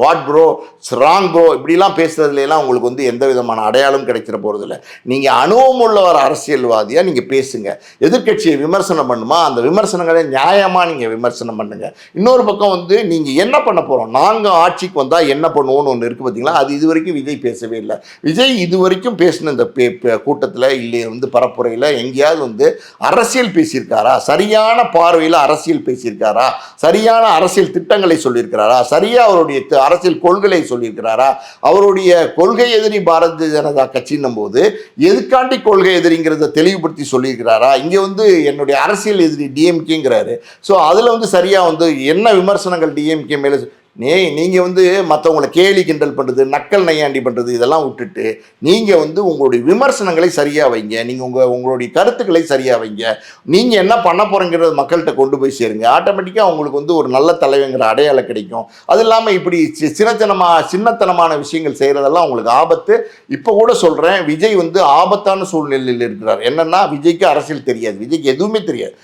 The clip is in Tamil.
வாட் ப்ரோ, ராங் ப்ரோ இப்படிலாம் பேசுறதுலாம் உங்களுக்கு வந்து எந்த விதமான அடையாளம் கிடைச்சிட போகிறதில்ல. நீங்கள் அனுபவம் உள்ள ஒரு அரசியல்வாதியாக நீங்கள் பேசுங்க. எதிர்க்கட்சியை விமர்சனம் பண்ணுமா, அந்த விமர்சனங்களை நியாயமாக நீங்கள் விமர்சனம் பண்ணுங்க. இன்னொரு பக்கம் வந்து நீங்கள் என்ன பண்ண போகிறோம், நாங்கள் ஆட்சிக்கு வந்தால் என்ன பண்ணுவோன்னு ஒன்று இருக்குது பார்த்தீங்களா, அது இது வரைக்கும் விஜய் பேசவே இல்லை. விஜய் இது வரைக்கும் பேசின இந்த கூட்டத்தில் இல்லை வந்து பரப்புரையில் எங்கேயாவது வந்து அரசியல் பேசியிருக்காரா, சரியான பார்வையில் அரசியல் பேசியிருக்காரா, சரியான அரசியல் திட்டங்களை சொல்லியிருக்கிறாரா, சரியாக அவருடைய அரசியல் கொள்கைகளை சொல்லியிருக்கிறாரா, அவருடைய கொள்கை எதிரி பாரதிய ஜனதா கட்சின்னும் போது எதுக்காண்டி கொள்கை எதிரிங்கிறத தெளிவுபடுத்தி சொல்லியிருக்கிறாரா, இங்கே வந்து என்னுடைய அரசியல் எதிரி டிஎம்கேங்கிறாரு. ஸோ அதில் வந்து சரியாக வந்து என்ன விமர்சனங்கள் டிஎம்கே மேலே நீங்கள் வந்து மற்றவங்களை கேலி கிண்டல் பண்ணுறது, நக்கல் நையாண்டி பண்ணுறது இதெல்லாம் விட்டுட்டு நீங்கள் வந்து உங்களுடைய விமர்சனங்களை சரியாக வைங்க. நீங்கள் உங்களுடைய கருத்துக்களை சரியாக வைங்க. நீங்கள் என்ன பண்ண போகிறீங்கிறது மக்கள்கிட்ட கொண்டு போய் சேருங்க. ஆட்டோமேட்டிக்காக உங்களுக்கு வந்து ஒரு நல்ல தலைவங்கிற அடையாளம் கிடைக்கும். அது இல்லாமல் இப்படி சின்னத்தனமான விஷயங்கள் செய்கிறதெல்லாம் உங்களுக்கு ஆபத்து. இப்போ கூட சொல்கிறேன், விஜய் வந்து ஆபத்தான சூழ்நிலையில் இருக்கிறார். என்னென்னா விஜய்க்கு அரசியல் தெரியாது, விஜய்க்கு எதுவுமே தெரியாது.